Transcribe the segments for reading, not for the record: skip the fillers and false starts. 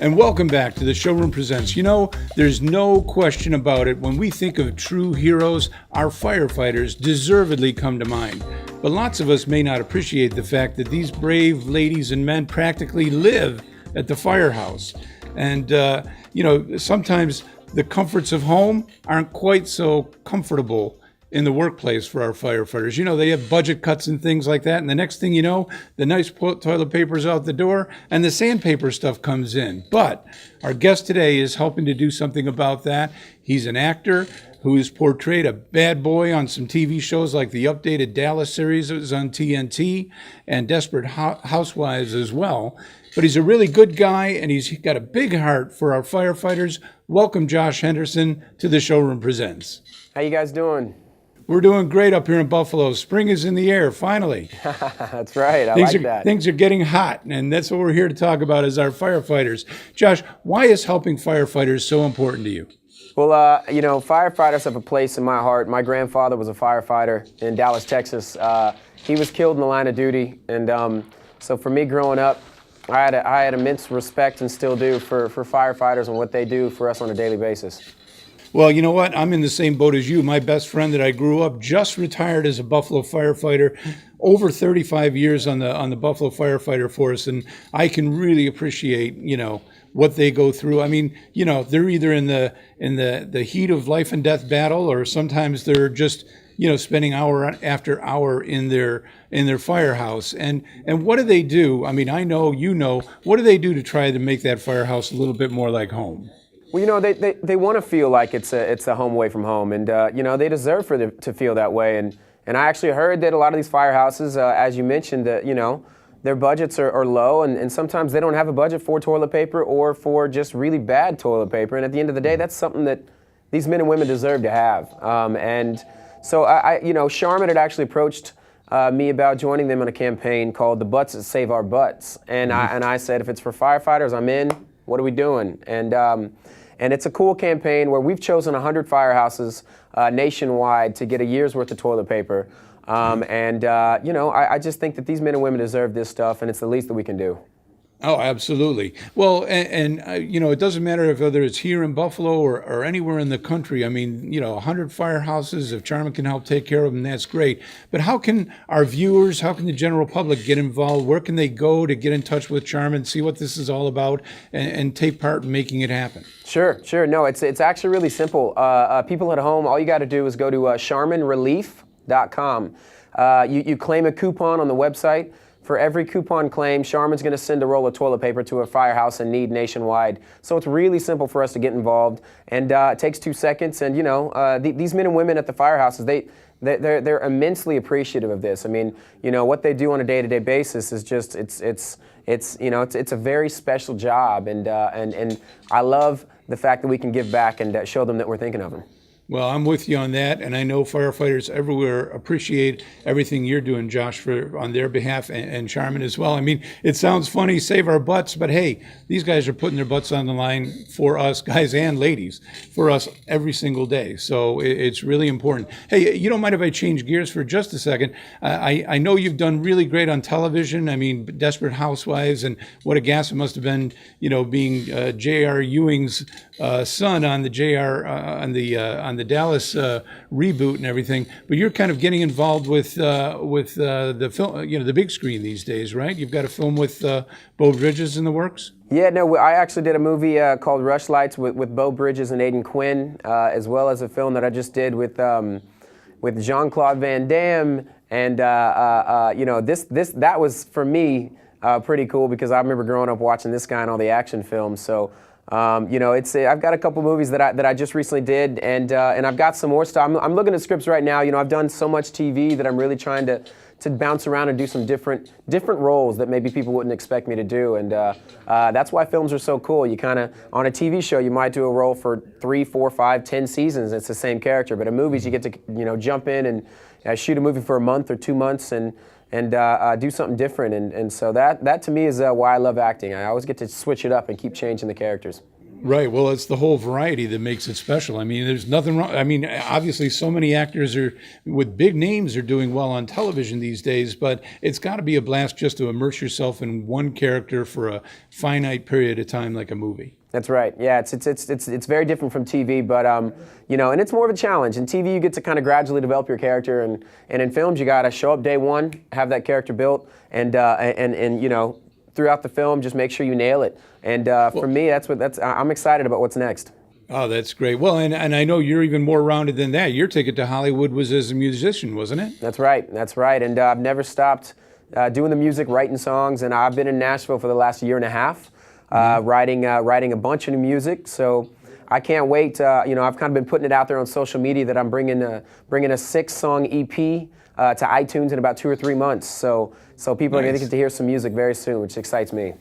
And welcome back to the Showroom Presents. You know, there's no question about it. When we think of true heroes, our firefighters deservedly come to mind. But lots of us may not appreciate the fact that these brave ladies and men practically live at the firehouse. And, sometimes the comforts of home aren't quite so comfortable in the workplace for our firefighters. You know, they have budget cuts and things like that. And the next thing you know, the nice toilet paper's out the door and the sandpaper stuff comes in. But our guest today is helping to do something about that. He's an actor who has portrayed a bad boy on some TV shows like the updated Dallas series that was on TNT and Desperate Housewives as well. But he's a really good guy and he's got a big heart for our firefighters. Welcome, Josh Henderson, to the Showroom Presents. How you guys doing? We're doing great up here in Buffalo. Spring is in the air, finally. That's right. I like that. Things are getting hot, and that's what we're here to talk about is our firefighters. Josh, why is helping firefighters so important to you? Well, firefighters have a place in my heart. My grandfather was a firefighter in Dallas, Texas. He was killed in the line of duty, and so for me growing up, I had immense respect and still do for firefighters and what they do for us on a daily basis. Well, you know what? I'm in the same boat as you. My best friend that I grew up just retired as a Buffalo firefighter, over 35 years on the Buffalo firefighter force, and I can really appreciate, what they go through. I mean, they're either in the heat of life and death battle, or sometimes they're just, spending hour after hour in their firehouse. And what do they do? I mean, I know, what do they do to try to make that firehouse a little bit more like home? Well, they want to feel like it's a home away from home, and they deserve to feel that way. And I actually heard that a lot of these firehouses, as you mentioned, their budgets are low, and sometimes they don't have a budget for toilet paper or for just really bad toilet paper. And at the end of the day, that's something that these men and women deserve to have. And so Charmin had actually approached me about joining them on a campaign called the Butts That Save Our Butts. And I said, if it's for firefighters, I'm in. What are we doing? And it's a cool campaign where we've chosen 100 firehouses nationwide to get a year's worth of toilet paper. I just think that these men and women deserve this stuff, and it's the least that we can do. Oh, absolutely. Well, it doesn't matter whether it's here in Buffalo or anywhere in the country. I mean, 100 firehouses, if Charmin can help take care of them, that's great. But how can our viewers, how can the general public get involved? Where can they go to get in touch with Charmin, see what this is all about, and take part in making it happen? Sure. No, it's actually really simple. People at home, all you got to do is go to charminrelief.com. You claim a coupon on the website. For every coupon claim, Charmin's going to send a roll of toilet paper to a firehouse in need nationwide. So it's really simple for us to get involved, and it takes 2 seconds. And these men and women at the firehouses, they're immensely appreciative of this. I mean, what they do on a day-to-day basis is just it's a very special job, and I love the fact that we can give back and show them that we're thinking of them. Well, I'm with you on that, and I know firefighters everywhere appreciate everything you're doing, Josh, on their behalf, and Charmin as well. I mean, it sounds funny, save our butts, but hey, these guys are putting their butts on the line for us, guys and ladies, for us every single day. So it's really important. Hey, you don't mind if I change gears for just a second? I know you've done really great on television. I mean, Desperate Housewives, and what a gas it must have been, being J.R. Ewing's son on the on the Dallas reboot and everything, but you're kind of getting involved with the film, the big screen these days, right? You've got a film with Beau Bridges in the works? Yeah, no, I actually did a movie called Rush Lights with Beau Bridges and Aidan Quinn, as well as a film that I just did with Jean-Claude Van Damme, and that was for me pretty cool because I remember growing up watching this guy in all the action films. So. I've got a couple movies that I just recently did, and I've got some more stuff. I'm looking at scripts right now. I've done so much TV that I'm really trying to bounce around and do some different roles that maybe people wouldn't expect me to do, and that's why films are so cool. You kind of, on a TV show, you might do a role for 3, 4, 5, 10 seasons. It's the same character, but in movies, you get to jump in and shoot a movie for a month or 2 months and do something different, and so that to me is why I love acting. I always get to switch it up and keep changing the characters. Right. Well, it's the whole variety that makes it special. I mean, there's nothing wrong. I mean, obviously, so many actors are with big names are doing well on television these days, but it's got to be a blast just to immerse yourself in one character for a finite period of time, like a movie. That's right. Yeah, it's very different from TV, but you know, and it's more of a challenge. In TV, you get to kind of gradually develop your character, and in films, you got to show up day one, have that character built, and you know, throughout the film, just make sure you nail it. And for me, I'm excited about what's next. Oh, that's great. Well, and I know you're even more rounded than that. Your ticket to Hollywood was as a musician, wasn't it? That's right. That's right. And I've never stopped doing the music, writing songs, and I've been in Nashville for the last year and a half, writing a bunch of new music. So I can't wait. You know, I've kind of been putting it out there on social media that I'm bringing a 6-song EP to iTunes in about 2 or 3 months. So people are going to get to hear some music very soon, which excites me.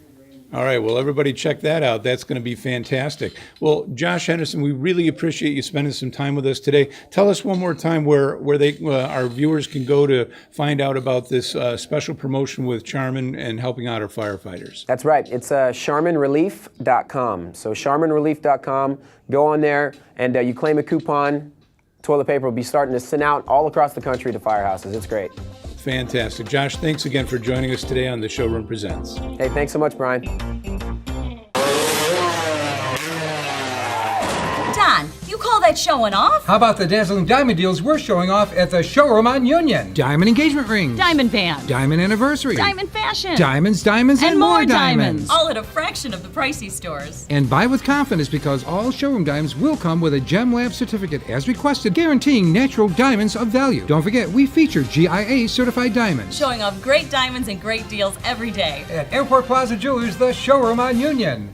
All right, well, everybody check that out. That's going to be fantastic. Well, Josh Henderson, we really appreciate you spending some time with us today. Tell us one more time where they our viewers can go to find out about this special promotion with Charmin and helping out our firefighters. That's right. It's charminrelief.com. So charminrelief.com. Go on there, and you claim a coupon. Toilet paper will be starting to send out all across the country to firehouses. It's great. Fantastic. Josh, thanks again for joining us today on the Showroom Presents. Hey, thanks so much, Brian. Don, you call that showing off? How about the dazzling diamond deals we're showing off at the showroom on Union? Diamond engagement rings. Diamond band. Diamond anniversary. Diamond fashion. Diamonds, diamonds, and more diamonds. All at a fraction of the pricey stores. And buy with confidence because all showroom diamonds will come with a Gem Lab certificate as requested, guaranteeing natural diamonds of value. Don't forget, we feature GIA certified diamonds. Showing off great diamonds and great deals every day. At Airport Plaza Jewelers, the showroom on Union.